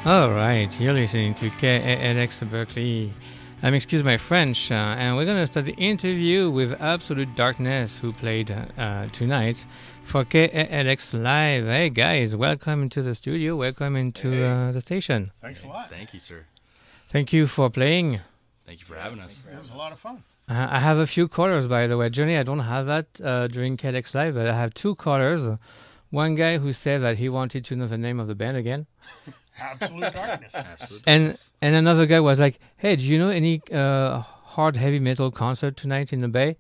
All right, you're listening to KALX Berkeley. Excuse my French, and we're going to start the interview with Absolute Darkness, who played tonight for KALX Live. Hey guys, welcome into the studio, welcome into the station. Thanks a lot. Thank you, sir. Thank you for playing. Thank you for having us. It was a lot of fun. I have a few callers, by the way. Johnny, I don't have that during KALX Live, but I have two callers. One guy who said that he wanted to know the name of the band again. Absolute Darkness. And another guy was like, hey, do you know any hard heavy metal concert tonight in the Bay?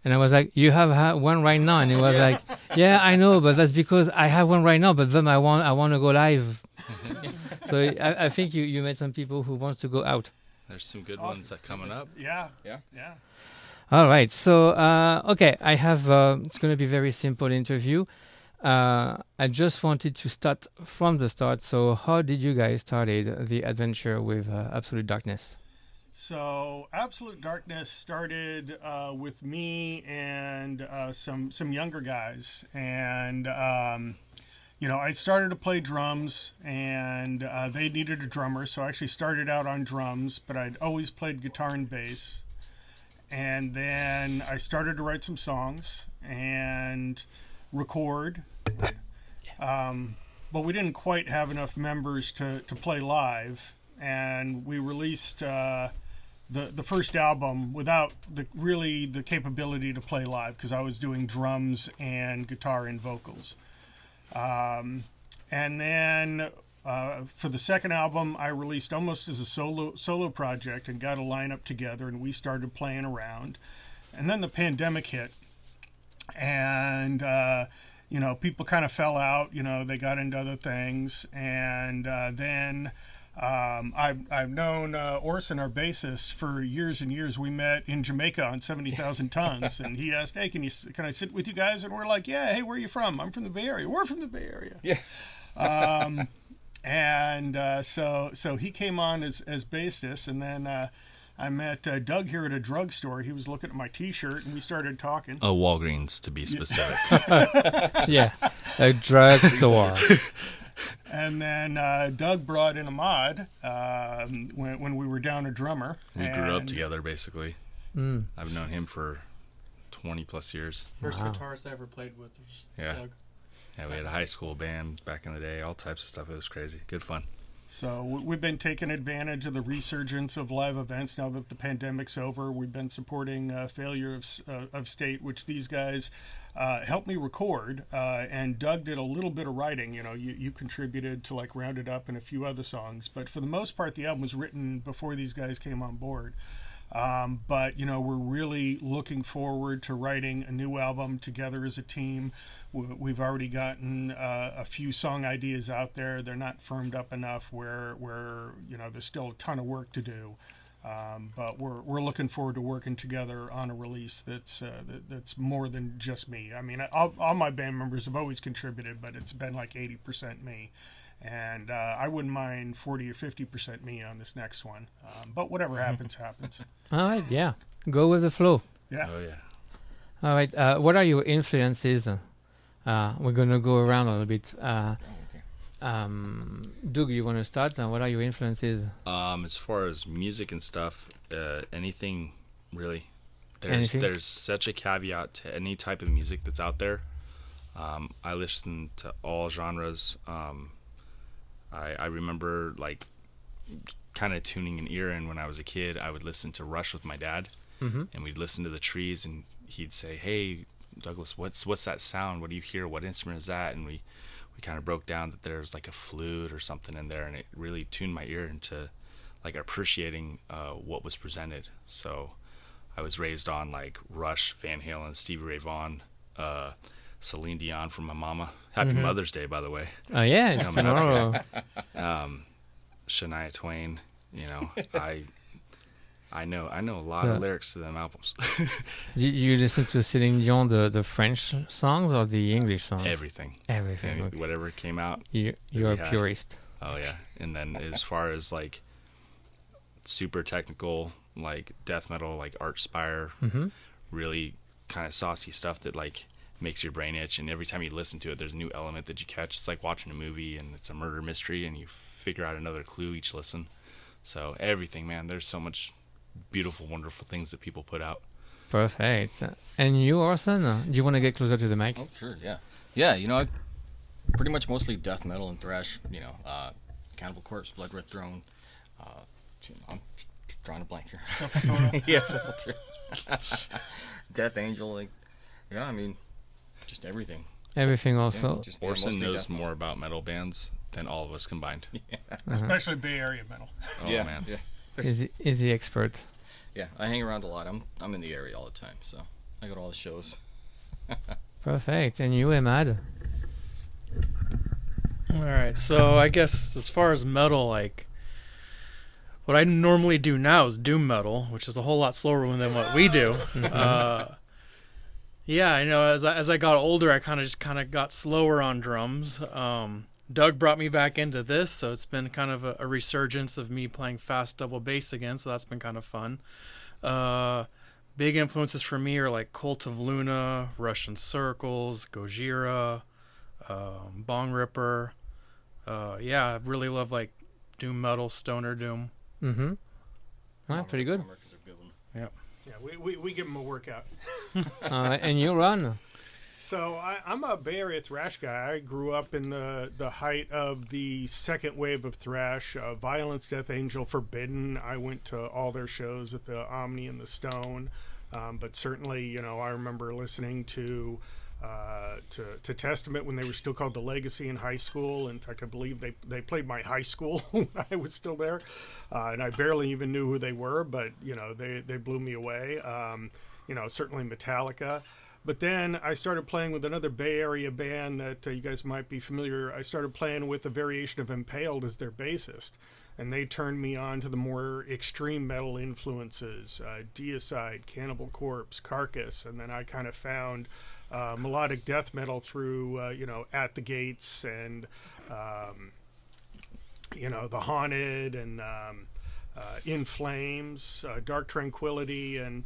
And I was like, you have one right now. And he was like, yeah, I know, but that's because I have one right now, but then I want to go live. So I think you met some people who wants to go out. There's some good ones that coming up. Yeah. All right. So, okay, I have, it's going to be a very simple interview. I just wanted to start from the start. So how did you guys started the adventure with Absolute Darkness? So Absolute Darkness started with me and some younger guys. And, I started to play drums, and they needed a drummer. So I actually started out on drums, but I'd always played guitar and bass. And then I started to write some songs and record. But we didn't quite have enough members to play live, and we released the first album without the capability to play live, because I was doing drums and guitar and vocals. And then for the second album, I released almost as a solo project and got a lineup together, and we started playing around. And then the pandemic hit, and people kind of fell out. They got into other things, and then I've known Orson, our bassist, for years and years. We met in Jamaica on 70,000 Tons, and he asked, "Hey, can I sit with you guys?" And we're like, "Yeah. Hey, where are you from?" "I'm from the Bay Area." "We're from the Bay Area." Yeah. So he came on as bassist, and then I met Doug here at a drugstore. He was looking at my T-shirt, and we started talking. Oh, Walgreens, to be specific. Yeah, a drugstore. And then Doug brought in Ahmad when we were down a drummer. We grew up together, basically. Mm. I've known him for 20-plus years. First guitarist I ever played with was Doug. Yeah, we had a high school band back in the day, all types of stuff. It was crazy. Good fun. So we've been taking advantage of the resurgence of live events now that the pandemic's over. We've been supporting Failure of State, which these guys helped me record, and Doug did a little bit of writing. You contributed to Round It Up and a few other songs, but for the most part, the album was written before these guys came on board. But we're really looking forward to writing a new album together as a team. We've already gotten a few song ideas out there. They're not firmed up enough where there's still a ton of work to do. But we're looking forward to working together on a release that's more than just me. I mean, all my band members have always contributed, but it's been 80% me. And I wouldn't mind 40 or 50% me on this next one. But whatever happens, happens. All right, yeah. Go with the flow. Yeah. Oh, yeah. All right, what are your influences? We're going to go around a little bit. Doug, you want to start? What are your influences? As far as music and stuff, anything, really. Anything? There's such a caveat to any type of music that's out there. I listen to all genres. I remember kind of tuning an ear in when I was a kid. I would listen to Rush with my dad, and we'd listen to the trees, and he'd say, "Hey, Douglas, what's that sound? What do you hear? What instrument is that?" And we kind of broke down that there's a flute or something in there, and it really tuned my ear into appreciating what was presented. So I was raised on Rush, Van Halen, Stevie Ray Vaughan, Celine Dion from my mama. Happy Mother's Day, by the way. Oh, yeah, it's tomorrow. Shania Twain, I know a lot of lyrics to them albums. You listen to Celine Dion, the French songs or the English songs? Everything. Okay. Whatever came out. You're a purist. Oh, yeah. And then as far as super technical, death metal, Archspire, really kind of saucy stuff that makes your brain itch, and every time you listen to it, there's a new element that you catch. It's like watching a movie, and it's a murder mystery, and you figure out another clue each listen. So everything, man, there's so much beautiful, wonderful things that people put out. Perfect. And you, Orson, do you want to get closer to the mic? Oh, sure, yeah. Yeah, you know, I pretty much mostly death metal and thrash, you know, Cannibal Corpse, Blood Red Throne. I'm drawing a blank here. Yeah, Sepultura. Death Angel, like, yeah, I mean, just everything. Everything also. Yeah, Orson knows more about metal bands than all of us combined. Yeah. Especially Bay Area metal. Oh, yeah, man. Yeah. Is the expert. Yeah, I hang around a lot. I'm in the area all the time, so I go to all the shows. Perfect. And you, Emad? All right, so I guess as far as metal, like, what I normally do now is doom metal, which is a whole lot slower than what we do. Yeah, I know. As I got older, I kind of got slower on drums. Doug brought me back into this, so it's been kind of a resurgence of me playing fast double bass again. So that's been kind of fun. Big influences for me are like Cult of Luna, Russian Circles, Gojira, Bong Ripper. Yeah, I really love like doom metal, stoner doom. Mm-hmm. Pretty good. Yeah. Yeah, we give them a workout. And you, Ron? So I'm a Bay Area thrash guy. I grew up in the height of the second wave of thrash, Violence, Death Angel, Forbidden. I went to all their shows at the Omni and the Stone. But certainly, you know, I remember listening to Testament when they were still called The Legacy in high school. In fact, I believe they played my high school when I was still there. And I barely even knew who they were, but, you know, they blew me away. You know, certainly Metallica. But then I started playing with another Bay Area band that you guys might be familiar. I started playing with a variation of Impaled as their bassist. And they turned me on to the more extreme metal influences, Deicide, Cannibal Corpse, Carcass. And then I kind of found melodic death metal through, you know, At the Gates and, you know, The Haunted and In Flames, Dark Tranquility, and,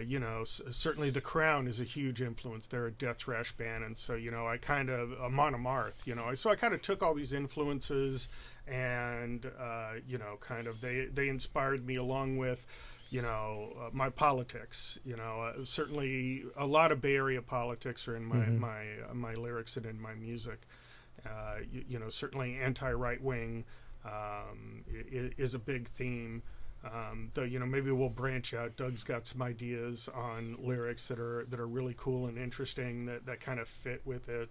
you know, certainly The Crown is a huge influence. They're a death thrash band. And so, you know, I kind of, Amon Amarth, you know, so I kind of took all these influences and, you know, kind of they inspired me along with, you know, my politics. You know, certainly a lot of Bay Area politics are in my lyrics and in my music. You know, certainly anti-right wing is a big theme. Though, you know, maybe we'll branch out. Doug's got some ideas on lyrics that are really cool and interesting that kind of fit with it.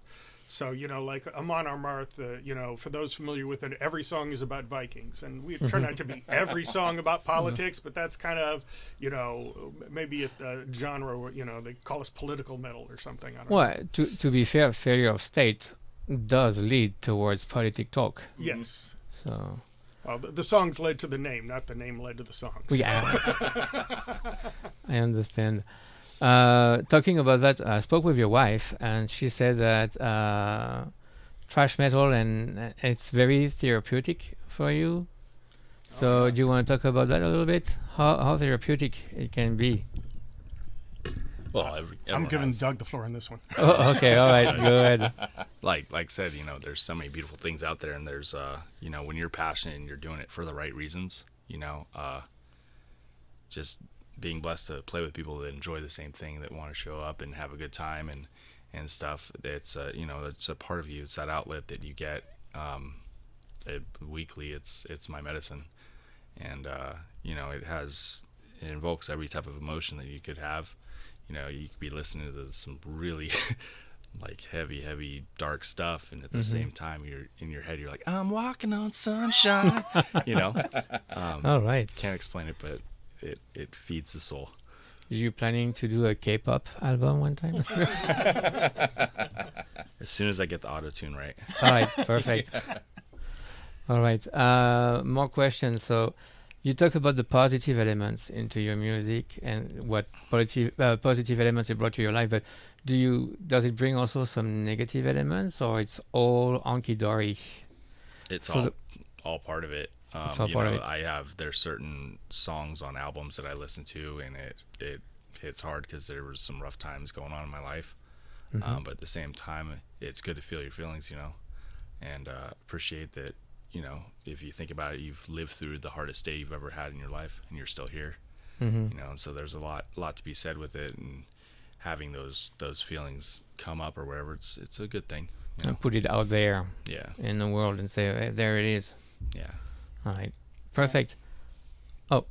So, you know, like Amon Amarth, you know, for those familiar with it, every song is about Vikings. And we try not to be every song about politics, but that's kind of, you know, maybe a genre, you know, they call us political metal or something. I don't know. Well, to be fair, Failure of State does lead towards politic talk. Yes. So... Well, the songs led to the name, not the name led to the songs. Yeah, I understand. Talking about that, I spoke with your wife, and she said that thrash metal and it's very therapeutic for you. So, do you want to talk about that a little bit? How therapeutic it can be? Well, I'm giving Doug the floor on this one. Oh, okay, all right, go ahead. Like I said, you know, there's so many beautiful things out there, and there's, you know, when you're passionate and you're doing it for the right reasons, you know, just being blessed to play with people that enjoy the same thing, that want to show up and have a good time and stuff. It's, you know, it's a part of you. It's that outlet that you get weekly. It's my medicine, and you know, it invokes every type of emotion that you could have. You know, you could be listening to some really like heavy, dark stuff, and at the same time, you're in your head, you're like, I'm walking on sunshine. You know, all right. Can't explain it, but it feeds the soul. Are you planning to do a K-pop album one time? As soon as I get the auto-tune right. All right, perfect. All right, more questions. So, you talk about the positive elements into your music and what positive elements it brought to your life, but does it bring also some negative elements, or it's all hunky-dory? It's all part of it. It's all part of it. There's certain songs on albums that I listen to, and it hits hard because there was some rough times going on in my life. But at the same time, it's good to feel your feelings, and appreciate that, if you think about it, you've lived through the hardest day you've ever had in your life, and you're still here. And so there's a lot to be said with it, and having those feelings come up or whatever, it's a good thing. And put it out there in the world and say, hey, there it is. Yeah. All right. Perfect. Oh.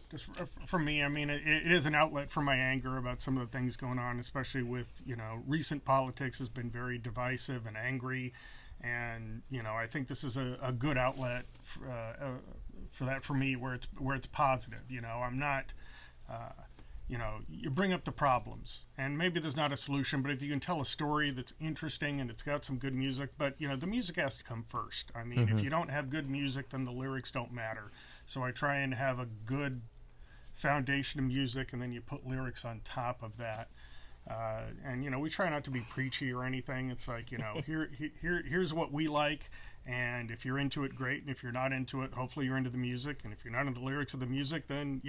Just for me, I mean, it is an outlet for my anger about some of the things going on, especially with, recent politics has been very divisive and angry. And, I think this is a good outlet for that for me, where it's positive. I'm not, you bring up the problems, and maybe there's not a solution, but if you can tell a story that's interesting and it's got some good music, but the music has to come first. I mean, if you don't have good music, then the lyrics don't matter. So I try and have a good foundation of music, and then you put lyrics on top of that. And we try not to be preachy or anything. It's like, here's what we like, and if you're into it, great, and if you're not into it, hopefully you're into the music, and if you're not into the lyrics of the music, then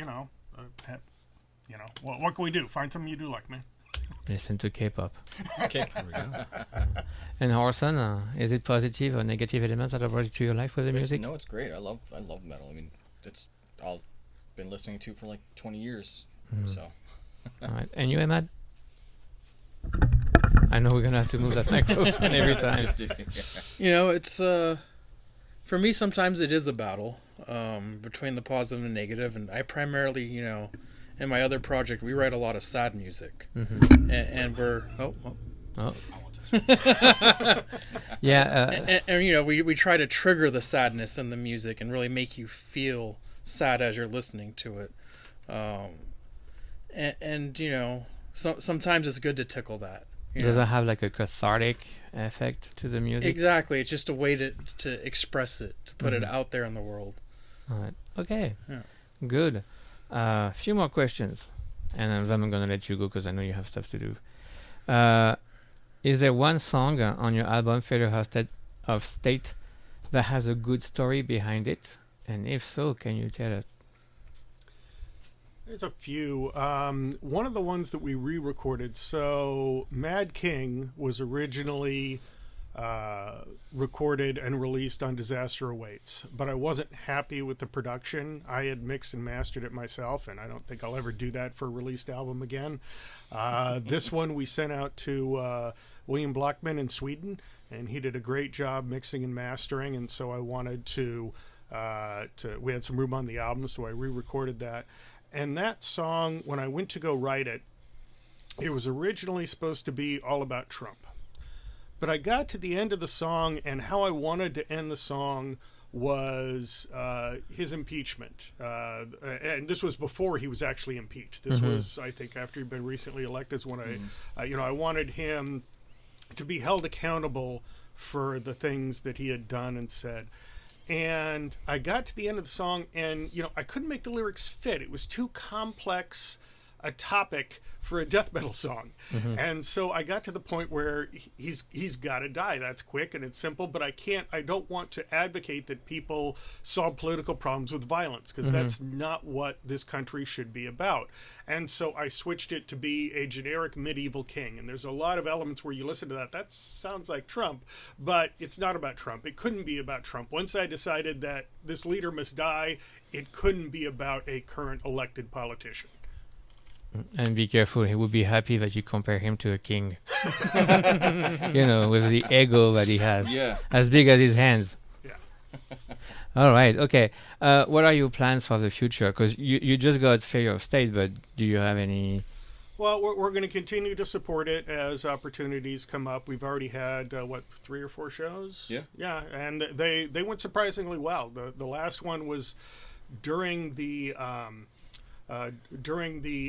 what can we do? Find something you do like, man. Listen to K-pop. Okay, there we go. And Orson, is it positive or negative elements that are brought to your life with the music? No, it's great. I love metal. I mean, it's all been listening to for like 20 years. So. All right. And you, Ahmad? I know we're gonna have to move that microphone every time. It's for me, sometimes it is a battle between the positive and negative, and I primarily, in my other project, we write a lot of sad music, and we're yeah, and we try to trigger the sadness in the music and really make you feel sad as you're listening to it, and sometimes it's good to tickle that. Does it have like a cathartic effect to the music? Exactly. It's just a way to express it, to put it out there in the world. All right. Okay. Yeah. Good. A few more questions, and then I'm going to let you go because I know you have stuff to do. Is there one song on your album, Failure of State, that has a good story behind it? And if so, can you tell us? There's a few. One of the ones that we re-recorded, so Mad King was originally recorded and released on Disaster Awaits, but I wasn't happy with the production. I had mixed and mastered it myself, and I don't think I'll ever do that for a released album again. This one we sent out to William Blockman in Sweden, and he did a great job mixing and mastering, and so I wanted to we had some room on the album, so I re-recorded that. And that song, when I went to go write it, it was originally supposed to be all about Trump. But I got to the end of the song, and how I wanted to end the song was his impeachment. And this was before he was actually impeached. This was, I think, after he'd been recently elected, is when I wanted him to be held accountable for the things that he had done and said. And I got to the end of the song, and I couldn't make the lyrics fit. It was too complex a topic for a death metal song. And so I got to the point where he's got to die. That's quick and it's simple, but I don't want to advocate that people solve political problems with violence, because that's not what this country should be about. And so I switched it to be a generic medieval king. And there's a lot of elements where you listen to that sounds like Trump, but it's not about Trump. It couldn't be about Trump. Once I decided that this leader must die, it couldn't be about a current elected politician. And be careful, he would be happy that you compare him to a king. With the ego that he has. Yeah. As big as his hands. Yeah. All right, okay. What are your plans for the future? Because you just got Failure of State, but do you have any... Well, we're going to continue to support it as opportunities come up. We've already had, 3 or 4 shows? Yeah. Yeah, and they went surprisingly well. The last one was during the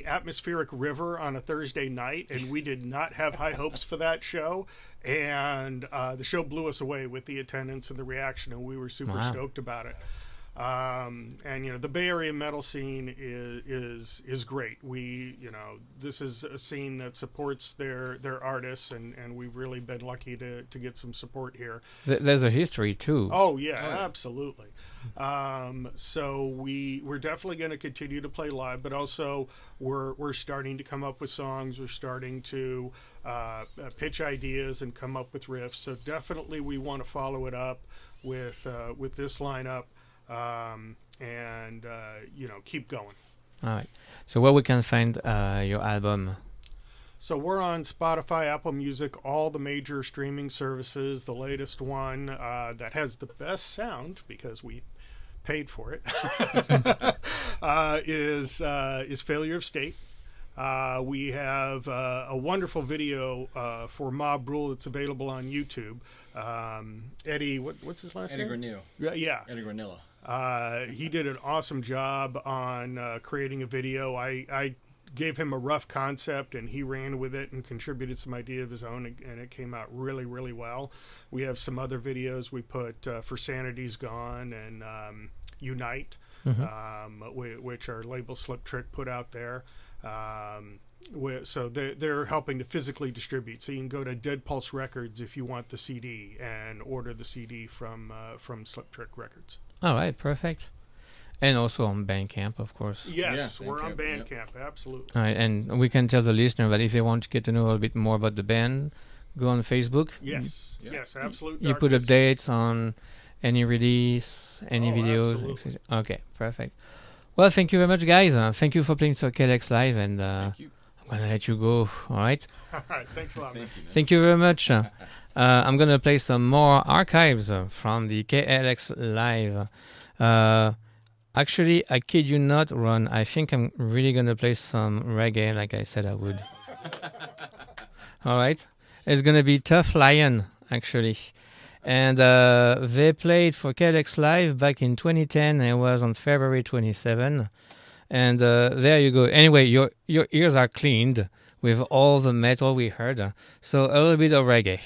atmospheric river on a Thursday night, and we did not have high hopes for that show. And the show blew us away with the attendance and the reaction, and we were super stoked about it. And the Bay Area metal scene is great. This is a scene that supports their artists, and we've really been lucky to get some support here. There's a history too. Oh yeah, absolutely. So we're definitely going to continue to play live, but also we're starting to come up with songs. We're starting to pitch ideas and come up with riffs. So definitely we want to follow it up with this lineup. Keep going. All right. So where we can find your album? So we're on Spotify, Apple Music, all the major streaming services. The latest one that has the best sound, because we paid for it, is Failure of State. We have a wonderful video for Mob Rule that's available on YouTube. Eddie, what's his last name? Eddie Granillo. Yeah. Eddie Granillo. He did an awesome job on creating a video. I gave him a rough concept, and he ran with it and contributed some idea of his own, and it came out really, really well. We have some other videos we put for Sanity's Gone and Unite, which our label Slip Trick put out there. So they're helping to physically distribute. So you can go to Dead Pulse Records if you want the CD and order the CD from Slip Trick Records. All right, perfect. And also on Bandcamp, of course. Yes, Yeah, we're on Bandcamp, Bandcamp, absolutely. All right, and we can tell the listener that if they want to get to know a little bit more about the band, go on Facebook. Yes, yes, absolutely. You put updates on any release, any videos. Absolutely. Okay, perfect. Well, thank you very much, guys. Thank you for playing so KALX Live, and Thank you. I'm going to let you go, all right? All right, thanks a lot, man. Thank you very much. I'm going to play some more archives from the KALX Live. Actually, I kid you not, Ron. I think I'm really going to play some reggae like I said I would. All right? It's going to be Tough Lion, actually. And they played for KALX Live back in 2010. It was on February 27. And there you go. Anyway, your ears are cleaned with all the metal we heard. So a little bit of reggae.